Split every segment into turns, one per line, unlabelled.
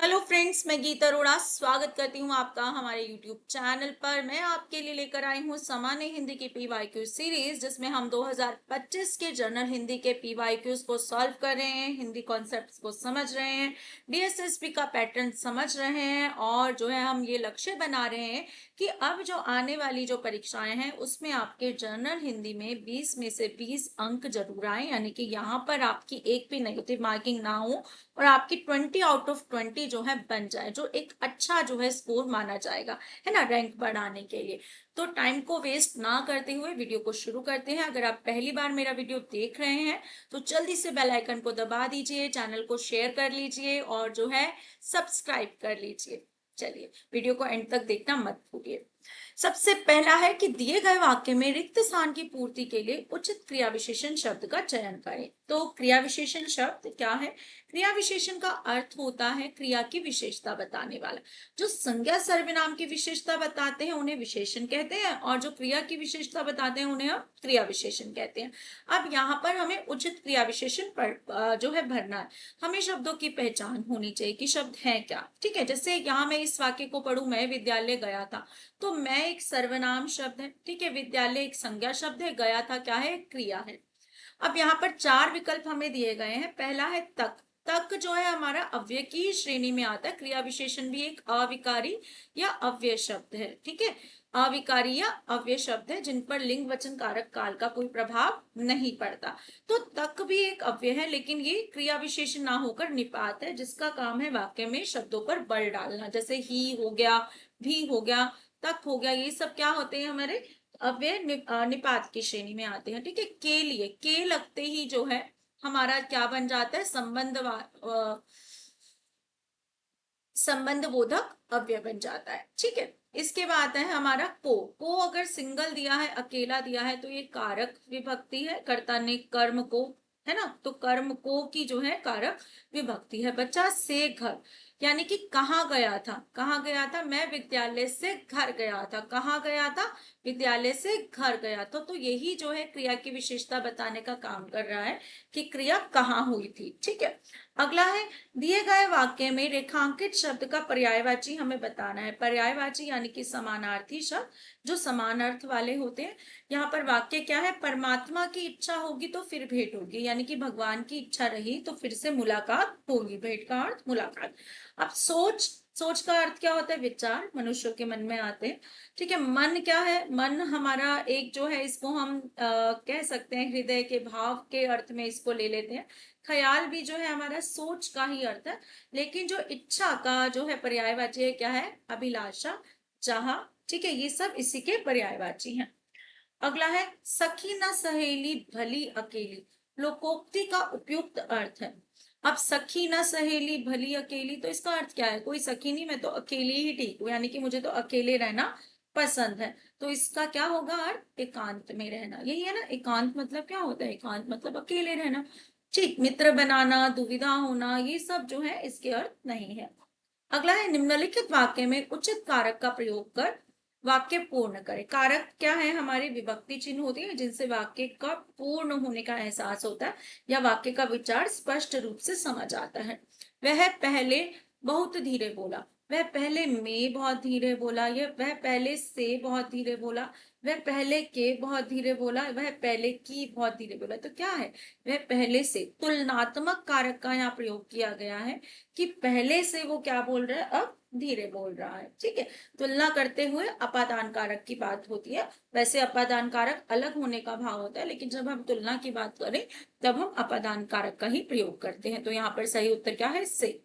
Hello friends, मैं गीता अरोड़ा स्वागत करती हूँ आपका हमारे यूट्यूब चैनल पर। मैं आपके लिए लेकर आई हूँ सामान्य हिंदी की पीवाईक्यू सीरीज, जिसमें हम 2025 के जनरल हिंदी के पीवाईक्यूज को सॉल्व कर रहे हैं, हिंदी कॉन्सेप्ट्स को समझ रहे हैं, डीएसएसपी का पैटर्न समझ रहे हैं और जो है हम ये लक्ष्य बना रहे हैं कि अब जो आने वाली जो परीक्षाएं हैं उसमें आपके जनरल हिंदी में 20 में से 20 अंक जरूर आए, यानी कि यहाँ पर आपकी एक भी नेगेटिव मार्किंग ना हो और आपकी 20 आउट ऑफ 20 जो है बन जाए, जो एक अच्छा जो है स्कोर माना जाएगा, है ना, रैंक बढ़ाने के लिए। तो टाइम को वेस्ट ना करते हुए वीडियो को शुरू करते हैं। अगर आप पहली बार मेरा वीडियो देख रहे हैं तो जल्दी से बेल आइकन को दबा दीजिए, चैनल को शेयर कर लीजिए और जो है सब्सक्राइब कर लीजिए। चलिए, वीडियो को एंड तक देखना मत भूलिए। सबसे पहला है कि दिए गए वाक्य में रिक्त स्थान की पूर्ति के लिए उचित क्रिया विशेषण शब्द का चयन करें। तो क्रिया विशेषण शब्द क्या है? क्रिया विशेषण का अर्थ होता है क्रिया की विशेषता बताने वाला। जो संज्ञा सर्वनाम की विशेषता बताते हैं उन्हें विशेषण कहते हैं, और जो क्रिया की विशेषता बताते हैं उन्हें हम क्रिया विशेषण कहते हैं। अब यहाँ पर हमें उचित क्रिया विशेषण पर जो है भरना है। हमें शब्दों की पहचान होनी चाहिए कि शब्द है क्या। ठीक है, जैसे यहाँ मैं इस वाक्य को पढ़ूं, मैं विद्यालय गया था, तो मैं एक सर्वनाम शब्द है। ठीक है, विद्यालय एक संज्ञा शब्द है, गया था क्या है? क्रिया है। अब यहाँ पर चार विकल्प हमें दिए गए हैं। पहला है तक। तक जो है हमारा अव्यय की श्रेणी में आता है। क्रिया विशेषण भी एक अविकारी या अव्यय शब्द है। ठीक है, अविकारी या अव्यय शब्द है जिन पर लिंग वचन कारक काल का कोई प्रभाव नहीं पड़ता। तो तक भी एक अव्यय है, लेकिन ये क्रिया विशेषण ना होकर निपात है, जिसका काम है वाक्य में शब्दों पर बल डालना। जैसे ही हो गया, भी हो गया, तक हो गया, ये सब क्या होते हैं? हमारे अव्यय निपात की श्रेणी में आते हैं। ठीक है, के लिए के लगते ही जो है हमारा क्या बन जाता है? संबंध बोधक अव्यय बन जाता है। ठीक है, इसके बाद है हमारा को अगर सिंगल दिया है, अकेला दिया है, तो ये कारक विभक्ति है। कर्ता ने कर्म को, है ना, तो कर्म को की जो है कारक विभक्ति है। बच्चा से घर, यानी कि कहाँ गया था? कहाँ गया था? मैं विद्यालय से घर गया था। कहाँ गया था? विद्यालय से घर गया था। तो यही जो है क्रिया की विशेषता बताने का काम कर रहा है कि क्रिया कहाँ हुई थी। ठीक है, अगला है दिए गए वाक्य में रेखांकित शब्द का पर्यायवाची हमें बताना है। पर्यायवाची यानी कि समानार्थी शब्द जो समान अर्थ वाले होते हैं। यहाँ पर वाक्य क्या है? परमात्मा की इच्छा होगी तो फिर भेंट होगी, यानी कि भगवान की इच्छा रही तो फिर से मुलाकात होगी। भेंट का अर्थ मुलाकात। अब सोच, सोच का अर्थ क्या होता है? विचार मनुष्यों के मन में आते हैं। ठीक है, मन क्या है? मन हमारा एक जो है, इसको हम कह सकते हैं हृदय के भाव के अर्थ में इसको ले लेते हैं। ख्याल भी जो है हमारा सोच का ही अर्थ है, लेकिन जो इच्छा का जो है पर्यायवाची है क्या है? अभिलाषा, चाह। ठीक है, ये सब इसी के पर्यायवाची हैं। अगला है सखी न सहेली भली अकेली, लोकोक्ति का उपयुक्त अर्थ है। अब सखी न सहेली भली अकेली, तो इसका अर्थ क्या है? कोई सखी नहीं, मैं तो अकेली ही ठीक हूँ, यानी कि मुझे तो अकेले रहना पसंद है। तो इसका क्या होगा अर्थ? एकांत में रहना। यही है ना, एकांत मतलब क्या होता है? एकांत मतलब अकेले रहना। ठीक, मित्र बनाना, दुविधा होना, ये सब जो है इसके अर्थ नहीं है। अगला है निम्नलिखित वाक्य में उचित कारक का प्रयोग कर वाक्य पूर्ण करें। कारक क्या है? हमारी विभक्ति चिन्ह होती है जिनसे वाक्य का पूर्ण होने का एहसास होता है या वाक्य का विचार स्पष्ट रूप से समझ आता है। वह पहले बहुत धीरे बोला, वह पहले में बहुत धीरे बोला, वह पहले से बहुत धीरे बोला, वह पहले के बहुत धीरे बोला, वह पहले की बहुत धीरे बोला। तो क्या है? वह पहले से। तुलनात्मक कारक का यहाँ प्रयोग किया गया है कि पहले से वो क्या बोल रहा है? अब धीरे बोल रहा है। ठीक है, तुलना करते हुए अपादान कारक की बात होती है। वैसे अपादान कारक अलग होने का भाव होता है, लेकिन जब हम तुलना की बात करें तब हम अपादान कारक का ही प्रयोग करते हैं। तो यहाँ पर सही उत्तर क्या है? से।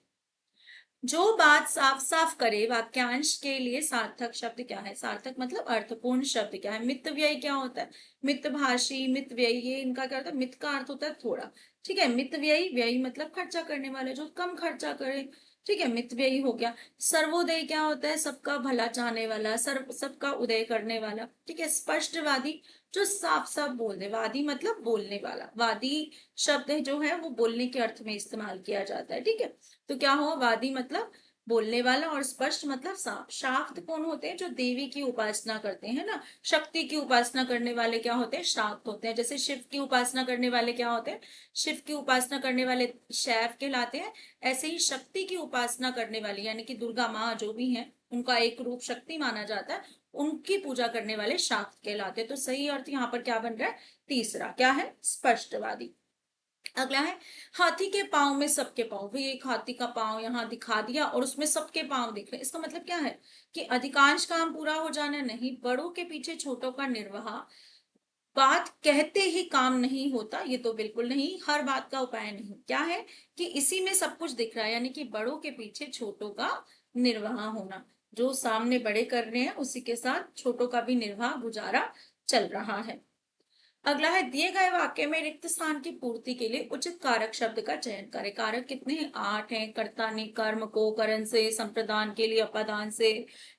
जो बात साफ साफ करे वाक्यांश के लिए सार्थक शब्द क्या है? सार्थक मतलब अर्थपूर्ण शब्द क्या है? मित व्यय क्या होता है? मितभाषी, मित व्यय, ये इनका क्या होता है? मित का अर्थ होता है थोड़ा। ठीक है, मित व्यय, व्यय मतलब खर्चा करने वाले, जो कम खर्चा करे। ठीक है, मित व्यय हो गया। सर्वोदय क्या होता है? सबका भला चाहने वाला, सर्व सबका उदय करने वाला। ठीक है, स्पष्टवादी, जो साफ साफ बोल दे। वादी मतलब बोलने वाला। वादी शब्द है जो है वो बोलने के अर्थ में इस्तेमाल किया जाता है। ठीक है, तो क्या हुआ? वादी मतलब बोलने वाला, और स्पष्ट मतलब साफ। शाक्त कौन होते हैं? जो देवी की उपासना करते हैं ना, शक्ति की उपासना करने वाले क्या होते हैं? शाक्त होते हैं। जैसे शिव की उपासना करने वाले क्या होते हैं? शिव की उपासना करने वाले शैव कहलाते हैं। ऐसे ही शक्ति की उपासना करने वाली यानी कि दुर्गा माँ जो भी है, उनका एक रूप शक्ति माना जाता है, उनकी पूजा करने वाले शाक्त कहलाते हैं। तो सही अर्थ यहाँ पर क्या बन रहा है? तीसरा क्या है? स्पष्टवादी। अगला है हाथी के पांव में सबके पांव। भाई एक हाथी का पांव यहाँ दिखा दिया और उसमें सबके पांव दिख रहे, इसका मतलब क्या है? कि अधिकांश काम पूरा हो जाना नहीं, बड़ों के पीछे छोटों का निर्वाह। बात कहते ही काम नहीं होता, ये तो बिल्कुल नहीं। हर बात का उपाय नहीं, क्या है? कि इसी में सब कुछ दिख रहा है, यानी कि बड़ों के पीछे छोटों का निर्वाह होना। जो सामने बड़े कर रहे हैं उसी के साथ छोटों का भी निर्वाह गुजारा चल रहा है। अगला है दिए गए वाक्य में रिक्त स्थान की पूर्ति के लिए उचित कारक शब्द का चयन करें। कारक कितने हैं? 8 हैं। कर्ता ने कर्म को करण से, संप्रदान के लिए अपादान से,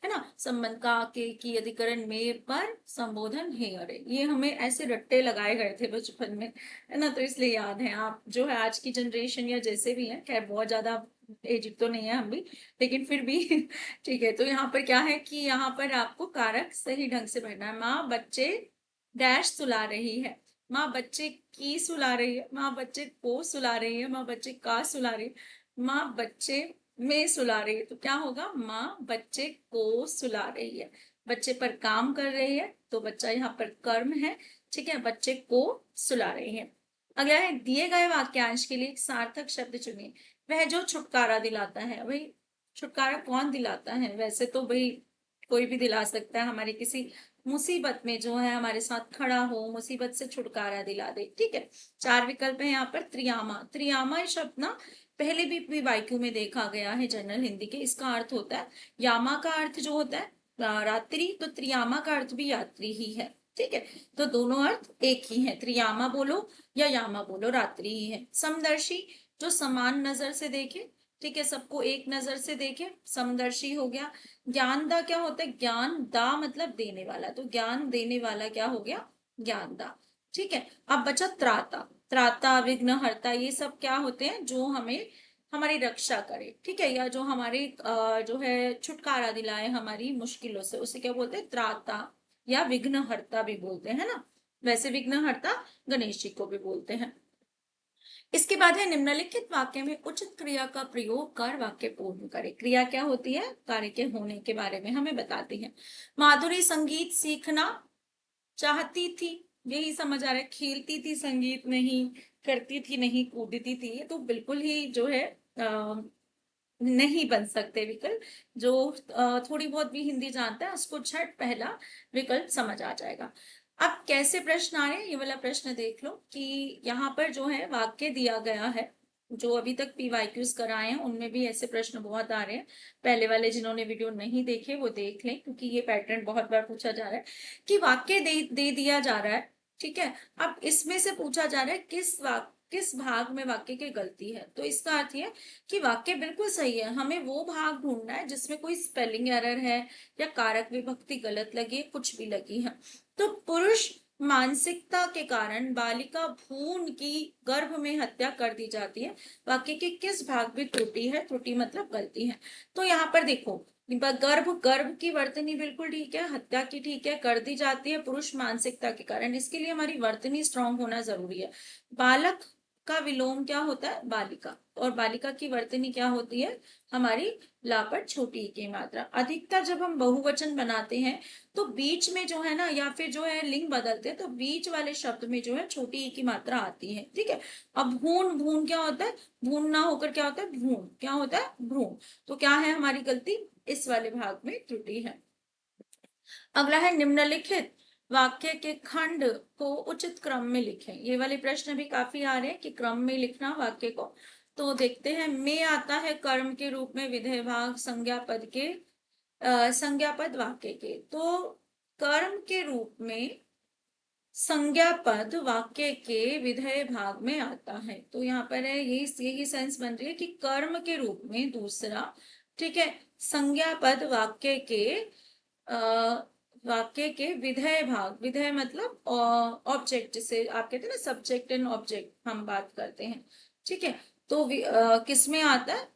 है ना, संबंध का के की अधिकरण में पर संबोधन है। अरे ये हमें ऐसे रट्टे लगाए गए थे बचपन में, है ना, तो इसलिए याद है। आप जो है आज की जनरेशन या जैसे भी है, खैर बहुत ज्यादा एजिड तो नहीं है हम भी, लेकिन फिर भी ठीक है। तो यहाँ पर क्या है कि यहाँ पर आपको कारक सही ढंग से भरना है। माँ बच्चे डैश सुला रही है, माँ बच्चे की सुला रही है, माँ बच्चे को सुला रही है, माँ बच्चे का सुला रही है, माँ बच्चे में सुला रही है। तो क्या होगा? माँ बच्चे को सुला रही है। बच्चे पर काम कर रही है, तो बच्चा यहाँ पर कर्म है। ठीक है, बच्चे को सुला रही है। अगला है दिए गए वाक्यांश के लिए एक सार्थक शब्द चुनिए। वह जो छुटकारा दिलाता है। भाई छुटकारा कौन दिलाता है? वैसे तो भाई कोई भी दिला सकता है, हमारी किसी मुसीबत में जो है हमारे साथ खड़ा हो, मुसीबत से छुटकारा दिला दे। ठीक है, 4 विकल्प है यहाँ पर। त्रियामा, त्रियामा शब्द ना पहले भी वाक्यों में देखा गया है जनरल हिंदी के। इसका अर्थ होता है, यामा का अर्थ जो होता है रात्रि, तो त्रियामा का अर्थ भी यात्री ही है। ठीक है, तो दोनों अर्थ एक ही है, त्रियामा बोलो या यामा बोलो, रात्रि ही है। समदर्शी, जो समान नजर से देखे। ठीक है, सबको एक नजर से देखे, समदर्शी हो गया। ज्ञान दा क्या होता है? ज्ञान दा मतलब देने वाला, तो ज्ञान देने वाला क्या हो गया? ज्ञान दा। ठीक है, अब बचा त्राता। त्राता, विघ्न हरता, ये सब क्या होते हैं? जो हमें हमारी रक्षा करे। ठीक है, या जो हमारे जो है छुटकारा दिलाए हमारी मुश्किलों से, उसे क्या बोलते हैं? त्राता या विघ्न हरता भी बोलते हैं ना। वैसे विघ्न हरता गणेश जी को भी बोलते हैं। इसके बाद है निम्नलिखित वाक्य में उचित क्रिया का प्रयोग कर वाक्य पूर्ण करें। क्रिया क्या होती है? कार्य के होने के बारे में हमें बताती है। माधुरी संगीत सीखना चाहती थी, यही समझ आ रहा है। खेलती थी संगीत नहीं, करती थी नहीं, कूदती थी, ये तो बिल्कुल ही जो है नहीं बन सकते विकल्प। जो थोड़ी बहुत भी हिंदी जानता है उसको झट पहला विकल्प समझ आ जाएगा। अब कैसे प्रश्न आ रहे हैं, ये वाला प्रश्न देख लो कि यहाँ पर जो है वाक्य दिया गया है। जो अभी तक पीवाईक्यूज कराए हैं उनमें भी ऐसे प्रश्न बहुत आ रहे हैं। पहले वाले जिन्होंने वीडियो नहीं देखे वो देख लें, क्योंकि ये पैटर्न बहुत बार पूछा जा रहा है कि वाक्य दे दिया जा रहा है। ठीक है, अब इसमें से पूछा जा रहा है किस भाग में वाक्य की गलती है। तो इसका अर्थ है कि वाक्य बिल्कुल सही है, हमें वो भाग ढूंढना है जिसमें कोई स्पेलिंग एरर है या कारक विभक्ति गलत लगी, कुछ भी लगी है। तो पुरुष मानसिकता के कारण बालिका भ्रूण की गर्भ में हत्या कर दी जाती है। वाक्य के किस भाग में त्रुटि है? त्रुटि मतलब गलती है। तो यहाँ पर देखो, गर्भ, गर्भ की वर्तनी बिल्कुल ठीक है, हत्या की ठीक है, कर दी जाती है पुरुष मानसिकता के कारण, इसके लिए हमारी वर्तनी स्ट्रांग होना जरूरी है। बालक का विलोम क्या होता है? बालिका, और बालिका की वर्तनी क्या होती है? हमारी ला पर छोटी ई की मात्रा। अधिकतर जब हम बहुवचन बनाते हैं तो बीच में जो है ना, या फिर जो है लिंग बदलते हैं तो बीच वाले शब्द में जो है छोटी ई की मात्रा आती है। ठीक है, अब भून, भून क्या होता है? भून ना होकर क्या होता है? भ्रूण, क्या होता है? भ्रूण। तो क्या है हमारी गलती? इस वाले भाग में त्रुटि है। अगला है निम्नलिखित वाक्य के खंड को उचित क्रम में लिखें। ये वाले प्रश्न भी काफी आ रहे हैं कि क्रम में लिखना वाक्य को। तो देखते हैं। में आता है कर्म के रूप में विधेय भाग संज्ञा पद के, संज्ञा पद वाक्य के। तो कर्म के रूप में संज्ञा पद वाक्य के विधेय भाग में आता है। तो यहाँ पर है यही सेंस बन रही है कि कर्म के रूप में दूसरा, ठीक है, संज्ञा पद वाक्य के वाक्य के विधेय भाग, विधेय मतलब ऑब्जेक्ट, जिसे आप कहते हैं ना सब्जेक्ट एंड ऑब्जेक्ट हम बात करते हैं। ठीक है, तो किस में आता है?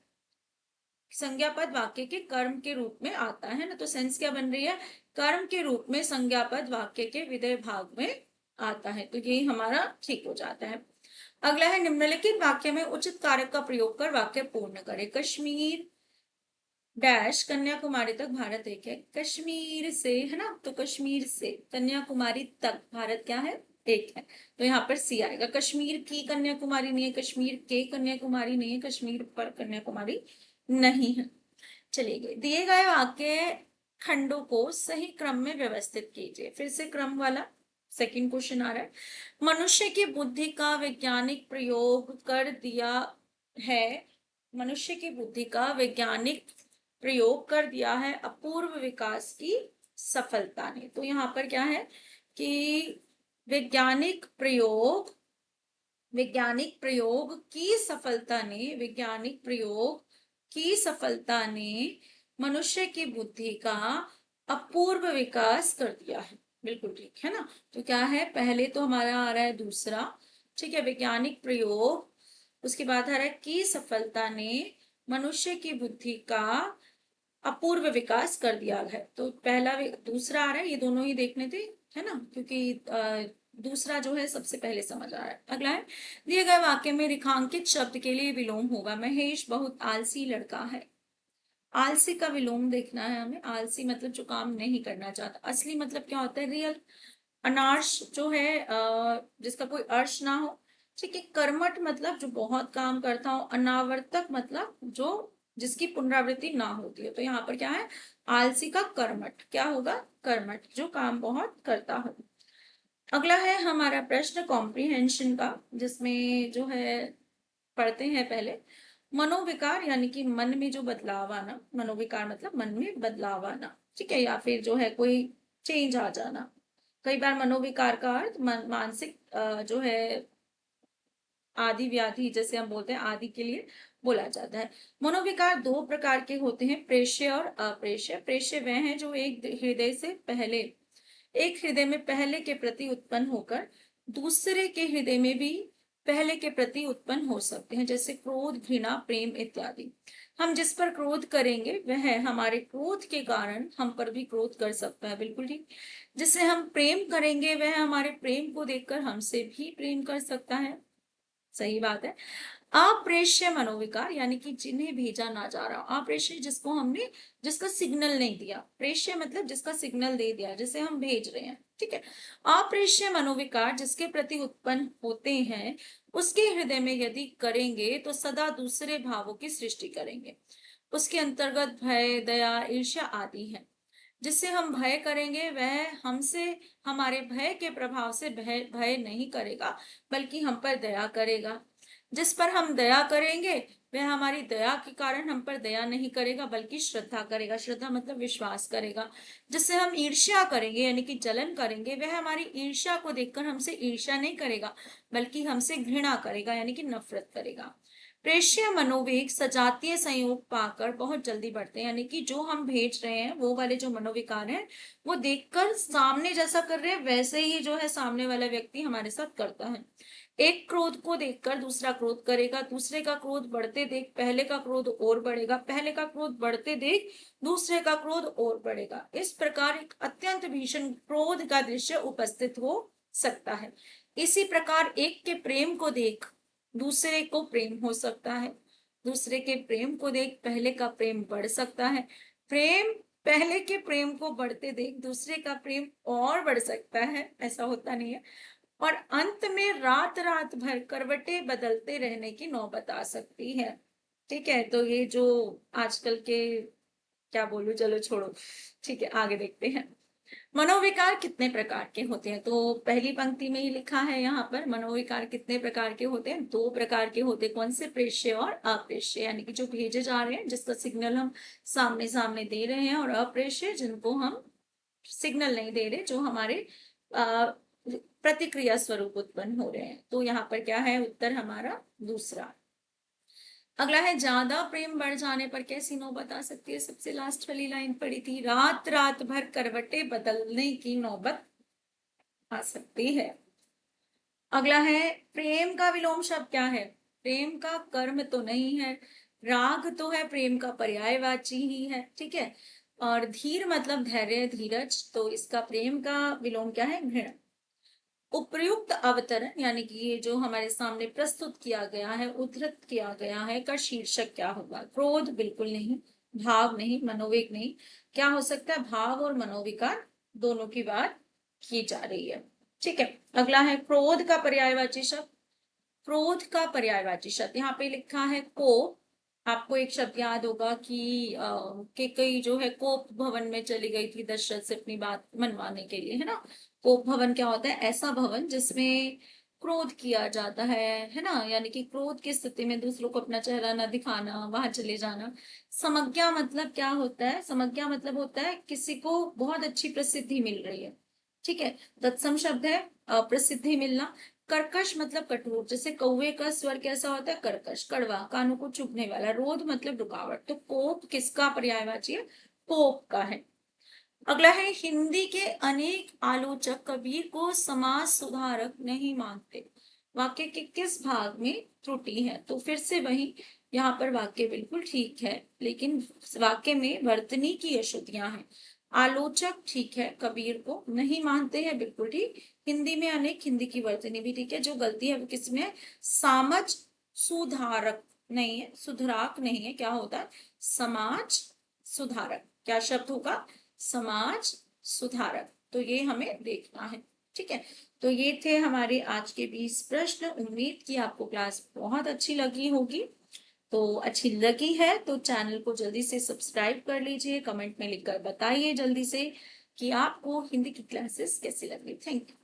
संज्ञा पद वाक्य के कर्म के रूप में आता है ना, तो सेंस क्या बन रही है, कर्म के रूप में संज्ञा पद वाक्य के विधेय भाग में आता है, तो ये हमारा ठीक हो जाता है। अगला है निम्नलिखित वाक्य में उचित कारक का प्रयोग कर वाक्य पूर्ण करें। कश्मीर डैश कन्याकुमारी तक भारत एक है। कश्मीर से है ना, तो कश्मीर से कन्याकुमारी तक भारत क्या है, एक है। तो यहाँ पर सी आएगा। कश्मीर की कन्याकुमारी नहीं है, कश्मीर के कन्याकुमारी नहीं है, कश्मीर पर कन्याकुमारी नहीं है। चलिए, दिए गए वाक्य खंडों को सही क्रम में व्यवस्थित कीजिए। फिर से क्रम वाला सेकंड क्वेश्चन आ रहा है। मनुष्य की बुद्धि का वैज्ञानिक प्रयोग कर दिया है, मनुष्य की बुद्धि का वैज्ञानिक प्रयोग कर दिया है अपूर्व विकास की सफलता ने। तो यहाँ पर क्या है कि वैज्ञानिक प्रयोग, वैज्ञानिक प्रयोग की सफलता ने, वैज्ञानिक प्रयोग की सफलता ने मनुष्य की बुद्धि का अपूर्व विकास कर दिया है। बिल्कुल ठीक है ना। तो क्या है, पहले तो हमारा आ रहा है दूसरा, ठीक है, वैज्ञानिक प्रयोग, उसके बाद आ रहा है की सफलता ने मनुष्य की बुद्धि का अपूर्व विकास कर दिया है। तो पहला दूसरा आ रहा है, ये दोनों ही देखने थे, है ना, क्योंकि दूसरा जो है सबसे पहले समझ आ रहा है। अगला है, दिए गए वाक्य में रेखांकित शब्द के लिए विलोम होगा। महेश बहुत आलसी लड़का है। आलसी का विलोम देखना है हमें। आलसी मतलब जो काम नहीं करना चाहता। असली मतलब क्या होता है, रियल। अनार्श जो है जिसका कोई अर्श ना हो। ठीक है, कर्मठ मतलब जो बहुत काम करता हो। अनावर्तक मतलब जो जिसकी पुनरावृत्ति ना होती है। तो यहाँ पर क्या है, आलसी का कर्मठ क्या होगा, कर्मठ जो काम बहुत करता हो। अगला है हमारा प्रश्न कॉम्प्रिहेंशन का, जिसमें जो है पढ़ते हैं पहले। मनोविकार यानी कि मन में जो बदलाव आना, मनोविकार मतलब मन में बदलाव आना, ठीक है, या फिर जो है कोई चेंज आ जाना। कई बार मनोविकार का अर्थ मानसिक जो है आदि व्याधि, जैसे हम बोलते हैं आदि के लिए बोला जाता है। मनोविकार दो प्रकार के होते हैं, प्रेष्य और अप्रेष्य। प्रेष्य वह हैं जो एक हृदय से पहले, एक हृदय में पहले के प्रति उत्पन्न होकर दूसरे के हृदय में भी पहले के प्रति उत्पन्न हो सकते हैं, जैसे क्रोध, घृणा, प्रेम इत्यादि। हम जिस पर क्रोध करेंगे वह हमारे क्रोध के कारण हम पर भी क्रोध कर सकता है, बिल्कुल ठीक। जिससे हम प्रेम करेंगे वह हमारे प्रेम को देखकर हमसे भी प्रेम कर सकता है, सही बात है। अप्रेष्य मनोविकार यानी कि जिन्हें भेजा ना जा रहा। अप्रेष्य जिसको हमने, जिसका सिग्नल नहीं दिया। प्रेष्य मतलब जिसका सिग्नल दे दिया, जिसे हम भेज रहे हैं, ठीक है। अप्रेष्य मनोविकार जिसके प्रति उत्पन्न होते हैं, उसके हृदय में यदि करेंगे तो सदा दूसरे भावों की सृष्टि करेंगे। उसके अंतर्गत भय, दया, ईर्ष्या आदि है। जिससे हम भय करेंगे वह हमसे, हमारे भय के प्रभाव से भय भय नहीं करेगा, बल्कि हम पर दया करेगा। जिस पर हम दया करेंगे वह हमारी दया के कारण हम पर दया नहीं करेगा, बल्कि श्रद्धा करेगा। श्रद्धा मतलब विश्वास करेगा। जिससे हम ईर्ष्या करेंगे यानी कि जलन करेंगे, वह हमारी ईर्ष्या को देखकर हमसे ईर्ष्या नहीं करेगा, बल्कि हमसे घृणा करेगा यानी कि नफरत करेगा। प्रेष्य मनोवेग सजातीय संयोग पाकर बहुत जल्दी बढ़ते हैं, यानी कि जो हम भेज रहे हैं वो वाले जो मनोविकार हैं, वो देखकर सामने जैसा कर रहे हैं वैसे ही जो है सामने वाला व्यक्ति हमारे साथ करता है। एक क्रोध को देखकर दूसरा क्रोध करेगा, दूसरे का क्रोध बढ़ते देख पहले का क्रोध और बढ़ेगा, पहले का क्रोध बढ़ते देख दूसरे का क्रोध और बढ़ेगा। इस प्रकार एक अत्यंत भीषण क्रोध का दृश्य उपस्थित हो सकता है। इसी प्रकार एक के प्रेम को देख दूसरे को प्रेम हो सकता है, दूसरे के प्रेम को देख पहले का प्रेम बढ़ सकता है, प्रेम पहले के प्रेम को बढ़ते देख दूसरे का प्रेम और बढ़ सकता है, ऐसा होता नहीं है। और अंत में रात रात भर करवटें बदलते रहने की नौबत आ सकती है। ठीक है, तो ये जो आजकल के, क्या बोलूं, चलो छोड़ो, ठीक है आगे देखते हैं। मनोविकार कितने प्रकार के होते हैं, तो पहली पंक्ति में ही लिखा है यहाँ पर मनोविकार कितने प्रकार के होते हैं, दो प्रकार के होते हैं। कौन से, प्रेष्य और अप्रेष्य, यानी कि जो भेजे जा रहे हैं जिसका सिग्नल हम सामने सामने दे रहे हैं, और अप्रेष्य जिनको हम सिग्नल नहीं दे रहे, जो हमारे प्रतिक्रिया स्वरूप उत्पन्न हो रहे हैं। तो यहाँ पर क्या है उत्तर हमारा दूसरा। अगला है, ज्यादा प्रेम बढ़ जाने पर कैसी नौबत आ सकती है। सबसे लास्ट वाली लाइन पड़ी थी, रात रात भर करवटें बदलने की नौबत आ सकती है। अगला है, प्रेम का विलोम शब्द क्या है। प्रेम का कर्म तो नहीं है, राग तो है प्रेम का पर्यायवाची ही है, ठीक है। और धीर मतलब धैर्य, धीरज, तो इसका प्रेम का विलोम क्या है? घृणा। उपर्युक्त अवतरण यानी कि ये जो हमारे सामने प्रस्तुत किया गया है, उद्धृत किया गया है, का शीर्षक क्या होगा? क्रोध बिल्कुल नहीं, भाव नहीं, मनोवेग नहीं। क्या हो सकता है? भाव और मनोविकार दोनों की बात की जा रही है, ठीक है। अगला है क्रोध का पर्यायवाची शब्द। क्रोध का पर्यायवाची शब्द यहाँ पे लिखा है कोप। आपको एक शब्द याद होगा कि केकई जो है कोप भवन में चली गई थी दशरथ से अपनी बात मनवाने के लिए, है ना। कोप भवन क्या होता है? ऐसा भवन जिसमें क्रोध किया जाता है ना, यानी कि क्रोध की स्थिति में दूसरों को अपना चेहरा न दिखाना, वहां चले जाना। समज्ञा मतलब क्या होता है? समज्ञा मतलब होता है किसी को बहुत अच्छी प्रसिद्धि मिल रही है, ठीक है। तत्सम शब्द है प्रसिद्धि मिलना। कर्कश मतलब कठोर, जैसे कौवे का स्वर कैसा होता है? कर्कश, कड़वा, कानों को चुभने वाला। रोध मतलब रुकावट। तो कोप किसका पर्यायवाची है? कोप का है। अगला है हिंदी के अनेक आलोचक कबीर को समाज सुधारक नहीं मानते। वाक्य के किस भाग में त्रुटि है? तो फिर से वही, यहाँ पर वाक्य बिल्कुल ठीक है, लेकिन वाक्य में वर्तनी की अशुद्धियां हैं। आलोचक ठीक है, कबीर को नहीं मानते हैं, बिल्कुल ठीक। हिंदी में अनेक, हिंदी की वर्तनी भी ठीक है। जो गलती है वो किसमें है? समाज सुधारक नहीं है, सुधराक नहीं है, क्या होता है? समाज सुधारक। क्या शब्द होगा? समाज सुधारक। तो ये हमें देखना है, ठीक है। तो ये थे हमारे आज के 20 प्रश्न। उम्मीद की आपको क्लास बहुत अच्छी लगी होगी। तो अच्छी लगी है तो चैनल को जल्दी से सब्सक्राइब कर लीजिए, कमेंट में लिखकर बताइए जल्दी से कि आपको हिंदी की क्लासेस कैसी लगी। Thank you.